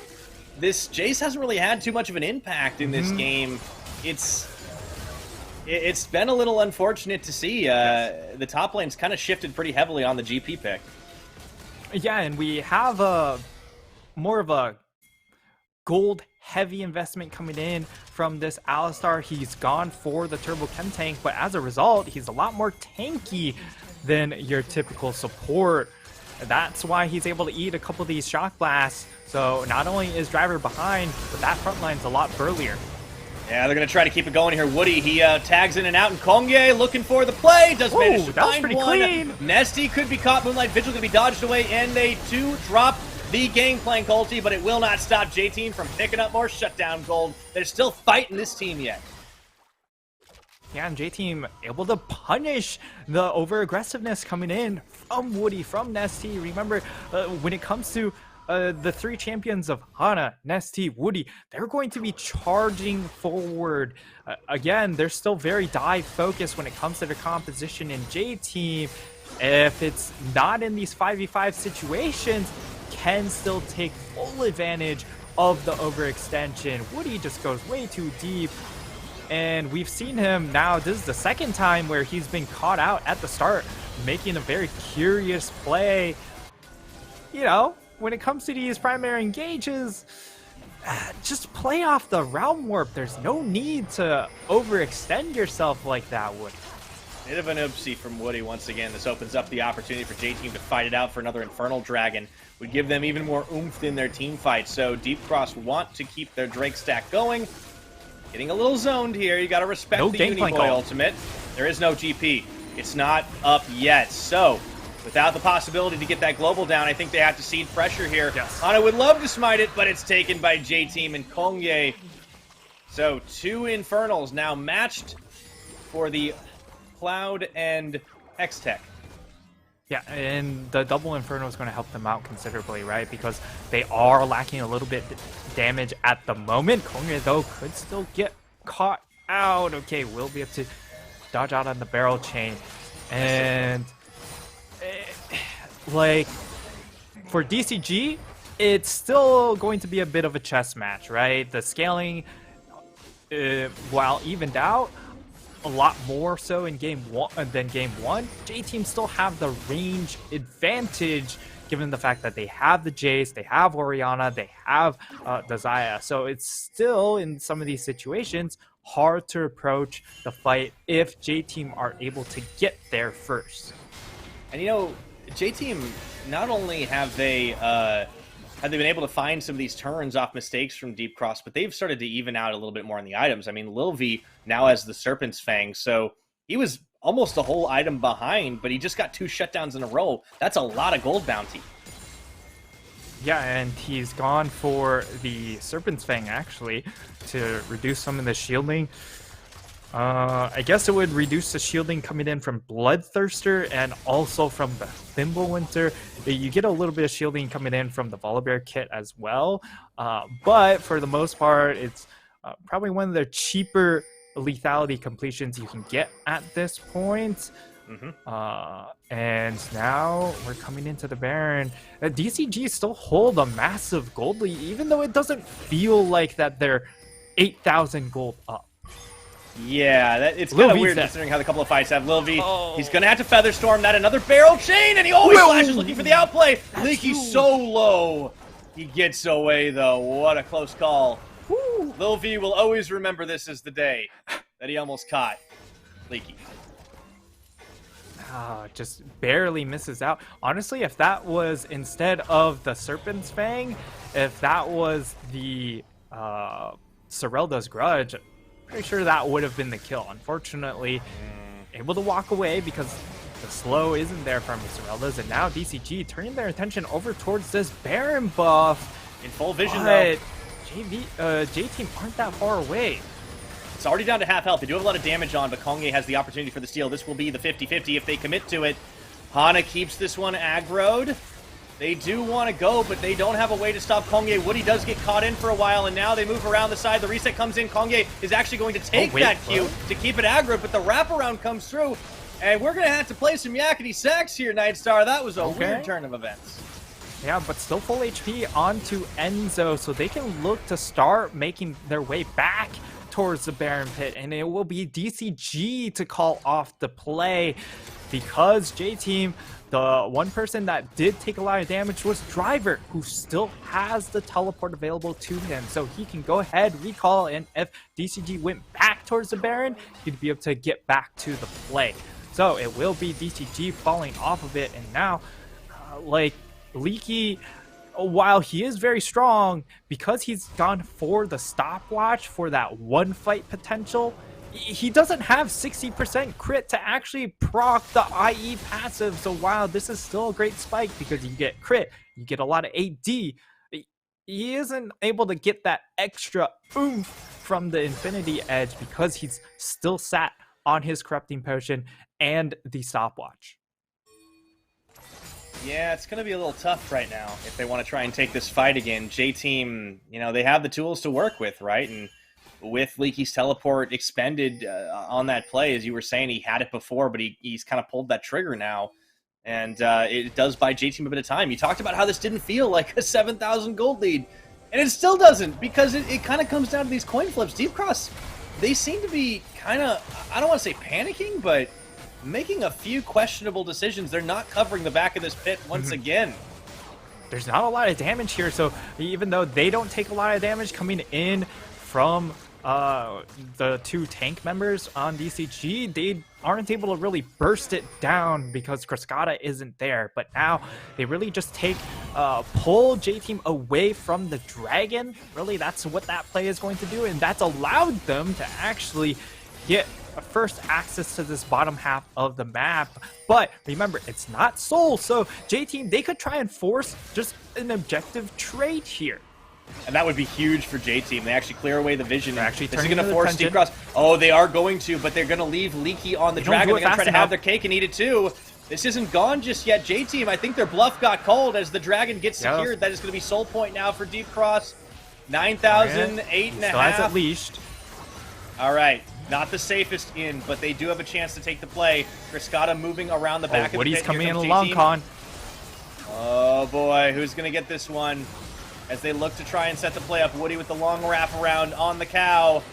S1: this Jace hasn't really had too much of an impact in this game. It's been a little unfortunate to see. The top lane's kind of shifted pretty heavily on the GP pick.
S2: Yeah, and we have more of a gold-heavy investment coming in from this Alistar. He's gone for the Turbo Chem tank, but as a result, he's a lot more tanky than your typical support. That's why he's able to eat a couple of these shock blasts. So not only is Driver behind, but that front line's a lot burlier.
S1: Yeah, they're going to try to keep it going here. Woody, he tags in and out, and Kongye looking for the play. Does manage to find one.
S2: Clean.
S1: Nesty could be caught. Moonlight Vigil could be dodged away, and they too drop the Gangplank ulti, but it will not stop J-Team from picking up more shutdown gold. They're still fighting this team yet.
S2: Yeah, and J-Team able to punish the over-aggressiveness coming in from Woody, from Nesty. Remember, when it comes to the 3 champions of Hana, Nesty, Woody, they're going to be charging forward. Again, they're still very dive focused when it comes to their composition in J-Team. If it's not in these 5v5 situations, can still take full advantage of the overextension. Woody just goes way too deep. And we've seen him now, this is the second time where he's been caught out at the start, making a very curious play. You know, when it comes to these primary engages, just play off the Realm Warp. There's no need to overextend yourself like that, Woody.
S1: Bit of an oopsie from Woody once again. This opens up the opportunity for J-Team to fight it out for another Infernal Dragon. Would give them even more oomph in their team fight. So Deep Cross want to keep their Drake stack going. Getting a little zoned here. You got to respect the Uniboy ultimate. There is no GP. It's not up yet. So without the possibility to get that global down, I think they have to cede pressure here.
S2: Yes.
S1: Hana would love to smite it, but it's taken by J-Team and Kongye. So 2 Infernals now matched for the Cloud and Hextech.
S2: Yeah, and the double Inferno is going to help them out considerably, right? Because they are lacking a little bit damage at the moment. Kongye, though, could still get caught out. Okay, we'll be able to dodge out on the barrel chain. And, like, for DCG, it's still going to be a bit of a chess match, right? The scaling, while evened out, a lot more so in game one than game one, J-Team still have the range advantage given the fact that they have the Jace, they have Orianna, they have the Xayah. So it's still, in some of these situations, hard to approach the fight if J-Team are able to get there first.
S1: And you know, J-Team, not only have they been able to find some of these turns off mistakes from Deep Cross, but they've started to even out a little bit more on the items. I mean, Lil V now has the Serpent's Fang, so he was almost a whole item behind, but he just got 2 shutdowns in a row. That's a lot of gold bounty.
S2: Yeah, and he's gone for the Serpent's Fang, actually, to reduce some of the shielding. I guess it would reduce the shielding coming in from Bloodthirster and also from the Thimblewinter. You get a little bit of shielding coming in from the Volibear kit as well. But for the most part, it's probably one of the cheaper lethality completions you can get at this point. And now we're coming into the Baron. DCG still hold a massive gold lead, even though it doesn't feel like that they're 8,000 gold up.
S1: Yeah, it's kind of weird considering how the couple of fights have. Lil V, he's going to have to Featherstorm that. Another barrel chain, and he always flashes looking for the outplay. Leaky's so low. He gets away, though. What a close call. Woo. Lil V will always remember this as the day that he almost caught Leaky.
S2: Just barely misses out. Honestly, if that was instead of the Serpent's Fang, if that was the Sorelda's Grudge, pretty sure that would have been the kill. Unfortunately, able to walk away because the slow isn't there from Sorelda's, and now DCG turning their attention over towards this Baron buff.
S1: In full vision, though.
S2: J-Team aren't that far away.
S1: It's already down to half health. They do have a lot of damage on, but Kongye has the opportunity for the steal. This will be the 50-50 if they commit to it. Hana keeps this one aggroed. They do want to go, but they don't have a way to stop Kongye. Woody does get caught in for a while, and now they move around the side. The reset comes in. Kongye is actually going to take that Q to keep it aggroed, but the wraparound comes through, and we're going to have to play some yakety sax here, Nightstar. That was a weird turn of events.
S2: Yeah, but still full HP onto Enzo, so they can look to start making their way back towards the Baron pit, and it will be DCG to call off the play because J-Team, the one person that did take a lot of damage was Driver, who still has the teleport available to him, so he can go ahead, recall, and if DCG went back towards the Baron, he'd be able to get back to the play. So it will be DCG falling off of it, and now, Leaky, while he is very strong, because he's gone for the stopwatch for that one fight potential, he doesn't have 60% crit to actually proc the IE passive. So while this is still a great spike because you get crit, you get a lot of AD, he isn't able to get that extra oomph from the Infinity Edge because he's still sat on his Corrupting Potion and the stopwatch.
S1: Yeah, it's going to be a little tough right now if they want to try and take this fight again. J-Team, you know, they have the tools to work with, right? And with Leaky's teleport expended on that play, as you were saying, he had it before, but he's kind of pulled that trigger now. And it does buy J-Team a bit of time. You talked about how this didn't feel like a 7,000 gold lead. And it still doesn't, because it kind of comes down to these coin flips. Deep Cross, they seem to be kind of, I don't want to say panicking, but making a few questionable decisions. They're not covering the back of this pit once again.
S2: There's not a lot of damage here, so even though they don't take a lot of damage coming in from the two tank members on DCG, they aren't able to really burst it down because Cascada isn't there. But now they really just pull J-Team away from the dragon. Really, that's what that play is going to do, and that's allowed them to actually get first access to this bottom half of the map. But remember, it's not Soul, so J-Team, they could try and force just an objective trade here.
S1: And that would be huge for J-Team. They actually clear away the vision.
S2: This is
S1: going to force Deep Cross. Oh, they are going to, but they're going to leave Leaky on the dragon. They're going to try to have their cake and eat it too. This isn't gone just yet. J-Team, I think their bluff got called as the dragon gets secured. That is going to be soul point now for Deep Cross. 9,000, 8.5.
S2: Still has it leashed.
S1: All right. Not the safest in, but they do have a chance to take the play. Cascada moving around the back of the pit.
S2: Woody's coming in a long con.
S1: Oh boy, who's going to get this one? As they look to try and set the play up, Woody with the long wrap around on the cow.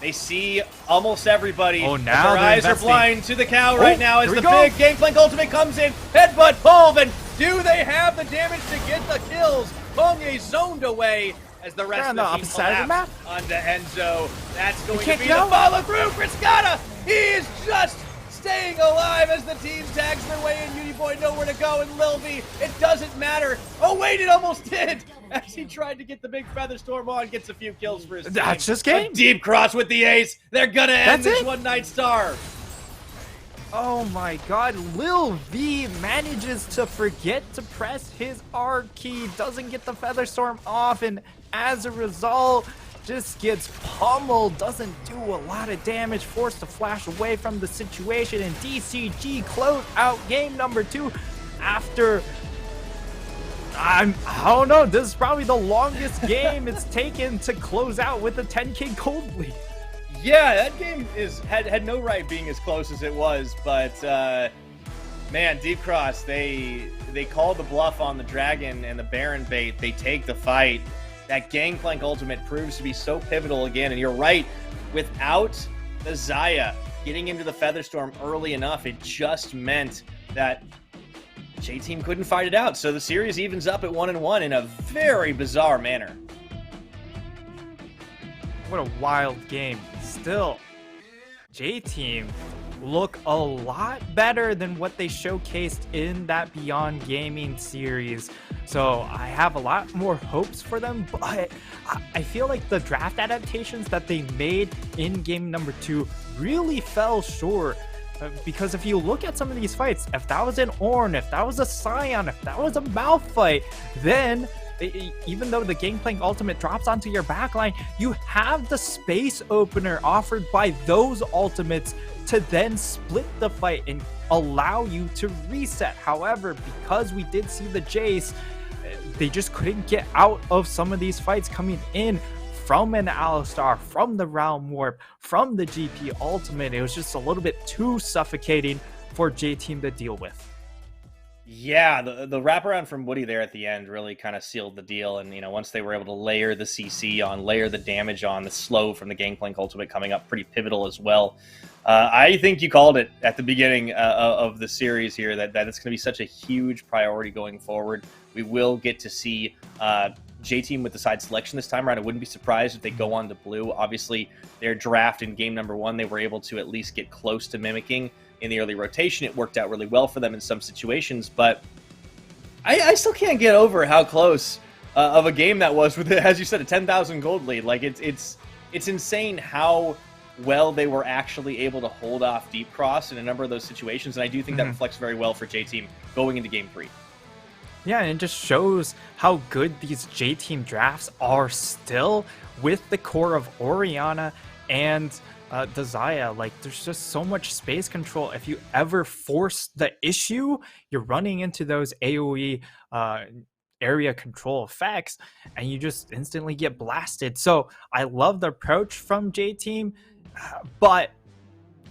S1: They see almost everybody.
S2: Oh,
S1: but
S2: now
S1: their
S2: they're
S1: eyes are
S2: investing.
S1: blind to the cow right now as
S2: here
S1: the
S2: we go.
S1: big Gangplank Ultimate comes in. Headbutt Pulve, and do they have the damage to get the kills? Ponye zoned away as the rest of the team
S2: opposite side of the map.
S1: onto Enzo. That's going to
S2: can't
S1: be
S2: get
S1: the
S2: out.
S1: follow through. Friscata, he is just staying alive as the team tags their way in. Uniboy nowhere to go, and Lil V, it doesn't matter. Oh wait, it almost did as he tried to get the big Featherstorm on, gets a few kills for his team.
S2: That's just game.
S1: A deep cross with the ace. They're gonna end
S2: That's
S1: this
S2: it?
S1: one night star.
S2: Oh my god, Lil V manages to forget to press his R key, doesn't get the Featherstorm off, and as a result, just gets pummeled, doesn't do a lot of damage, forced to flash away from the situation, and DCG close out game number 2 after, I don't know, this is probably the longest game it's taken to close out with a 10k gold lead.
S1: Yeah, that game had no right being as close as it was, but man, Deep Cross, they called the bluff on the Dragon and the Baron bait. They take the fight. That Gangplank Ultimate proves to be so pivotal again, and you're right, without the Xayah getting into the Featherstorm early enough, it just meant that J-Team couldn't fight it out. So the series evens up at 1-1 in a very bizarre manner.
S2: What a wild game. Still, J-Team look a lot better than what they showcased in that Beyond Gaming series. So I have a lot more hopes for them, but I feel like the draft adaptations that they made in game number 2 really fell short. Because if you look at some of these fights, if that was an Ornn, if that was a Scion, if that was a Malphite, then even though the Gangplank Ultimate drops onto your backline, you have the space opener offered by those ultimates to then split the fight and allow you to reset. However, because we did see the Jace, they just couldn't get out of some of these fights coming in from an Alistar, from the Realm Warp, from the GP Ultimate. It was just a little bit too suffocating for J-Team to deal with.
S1: Yeah, the wraparound from Woody there at the end really kind of sealed the deal. And, you know, once they were able to layer the CC on, layer the damage on, the slow from the Gangplank Ultimate coming up, pretty pivotal as well. I think you called it at the beginning of the series here that it's going to be such a huge priority going forward. We will get to see J-Team with the side selection this time around. I wouldn't be surprised if they go on to blue. Obviously, their draft in game number 1, they were able to at least get close to mimicking in the early rotation. It worked out really well for them in some situations, but I still can't get over how close of a game that was with, as you said, a 10,000 gold lead. Like it's insane how well they were actually able to hold off Deep Cross in a number of those situations, and I do think that reflects very well for J-Team going into game 3.
S2: Yeah, and it just shows how good these J-Team drafts are still with the core of Orianna and the Xayah. Like, there's just so much space control. If you ever force the issue, you're running into those AoE area control effects, and you just instantly get blasted. So I love the approach from J-Team, but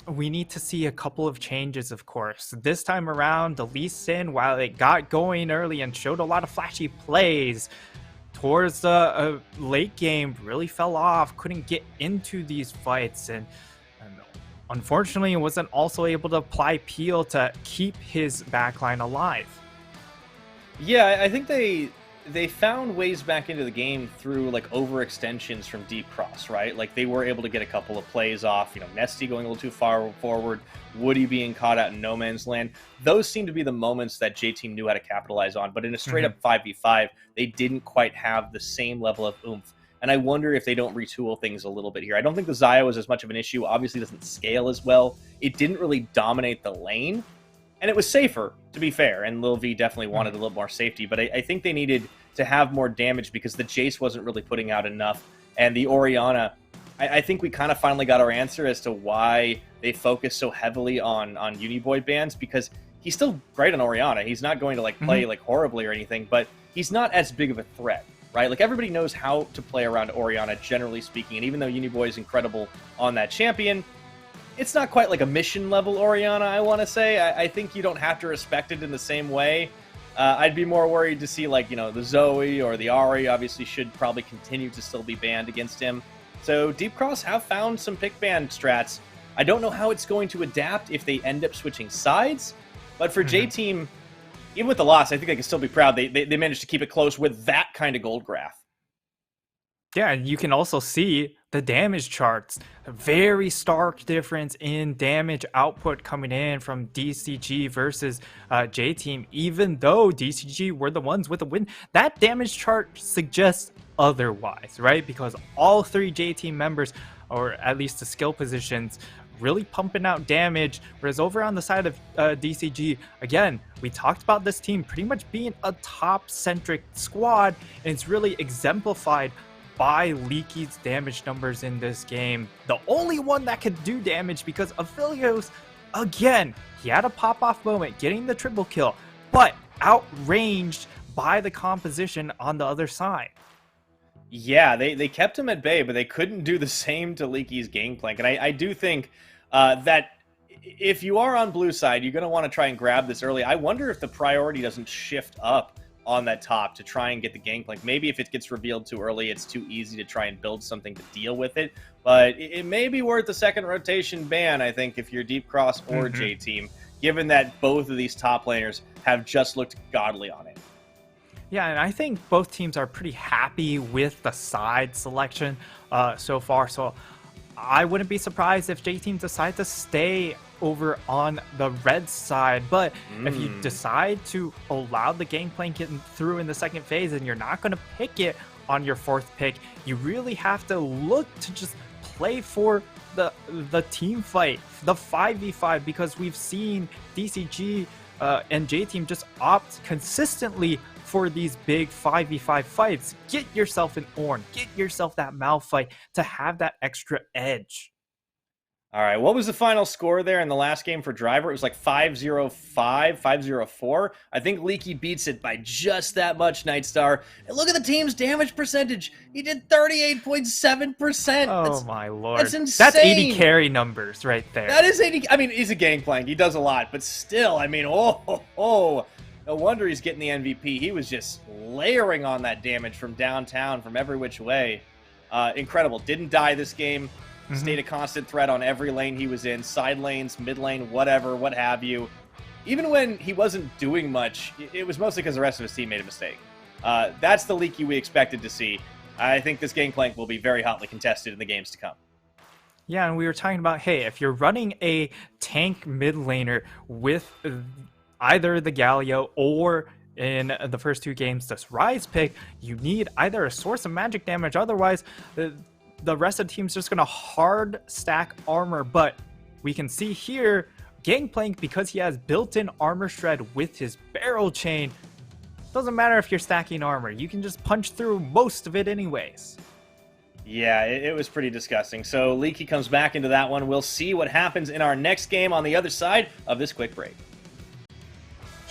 S2: we need to see a couple of changes, of course. This time around, the Lee Sin, while it got going early and showed a lot of flashy plays, towards the late game really fell off, couldn't get into these fights, and unfortunately wasn't also able to apply peel to keep his backline alive.
S1: Yeah, I think they found ways back into the game through like overextensions from Deep Cross, right? Like they were able to get a couple of plays off, you know, Nesty going a little too far forward, Woody being caught out in no man's land. Those seem to be the moments that J-Team knew how to capitalize on, but in a straight up 5v5, they didn't quite have the same level of oomph. And I wonder if they don't retool things a little bit here. I don't think the Xayah was as much of an issue. Obviously doesn't scale as well. It didn't really dominate the lane, and it was safer, to be fair, and Lil V definitely wanted a little more safety, but I think they needed to have more damage because the Jace wasn't really putting out enough, and the Orianna, I think we kind of finally got our answer as to why they focus so heavily on Uniboy bans, because he's still great on Orianna. He's not going to like play like horribly or anything, but he's not as big of a threat, right? Like everybody knows how to play around Orianna, generally speaking, and even though Uniboy is incredible on that champion, it's not quite like a mission level Orianna, I want to say. I think you don't have to respect it in the same way. I'd be more worried to see, like, you know, the Zoe or the Ahri obviously should probably continue to still be banned against him. So Deep Cross have found some pick ban strats. I don't know how it's going to adapt if they end up switching sides, but for J-Team, even with the loss, I think they can still be proud. They managed to keep it close with that kind of gold graph.
S2: Yeah, and you can also see the damage charts. A very stark difference in damage output coming in from DCG versus J-Team. Even though DCG were the ones with the win, that damage chart suggests otherwise, right? Because all three J-Team members, or at least the skill positions, really pumping out damage, whereas over on the side of DCG, again, we talked about this team pretty much being a top-centric squad, and it's really exemplified by Leaky's damage numbers in this game. The only one that could do damage, because Aphelios, again, he had a pop-off moment getting the triple kill, but outranged by the composition on the other side.
S1: Yeah, they kept him at bay, but they couldn't do the same to Leaky's Gangplank. And I do think that if you are on blue side, you're going to want to try and grab this early. I wonder if the priority doesn't shift up on that top to try and get the Gangplank. Maybe if it gets revealed too early, it's too easy to try and build something to deal with it. But it may be worth the second rotation ban, I think, if you're Deep Cross or J-Team, given that both of these top laners have just looked godly on it.
S2: Yeah, and I think both teams are pretty happy with the side selection so far. So I wouldn't be surprised if J-Team decide to stay over on the red side. But if you decide to allow the Gangplank getting through in the second phase and you're not going to pick it on your fourth pick, you really have to look to just play for the team fight, the 5v5, because we've seen DCG and J-Team just opt consistently for these big 5v5 fights. Get yourself an Ornn, get yourself that Malphite to have that extra edge.
S1: All right, what was the final score there in the last game for Driver? It was like 5-0-5, 5-0-4. I think Leaky beats it by just that much, Nightstar. And look at the team's damage percentage. He did 38.7%.
S2: Oh, my lord.
S1: That's insane.
S2: That's 80 carry numbers right there.
S1: That is 80. I mean, he's a Gangplank. He does a lot, but still, I mean, no wonder he's getting the MVP. He was just layering on that damage from downtown, from every which way. Incredible. Didn't die this game. Stayed a constant threat on every lane he was in. Side lanes, mid lane, whatever, what have you. Even when he wasn't doing much, it was mostly because the rest of his team made a mistake. That's the Leaky we expected to see. I think this Gangplank will be very hotly contested in the games to come.
S2: Yeah, and we were talking about, hey, if you're running a tank mid laner with either the Galio or in the first two games this Rise pick, you need either a source of magic damage, otherwise the rest of the team's just going to hard stack armor. But we can see here, Gangplank, because he has built-in armor shred with his barrel chain, doesn't matter if you're stacking armor, you can just punch through most of it anyways.
S1: Yeah, it was pretty disgusting. So Leaky comes back into that one. We'll see what happens in our next game on the other side of this quick break.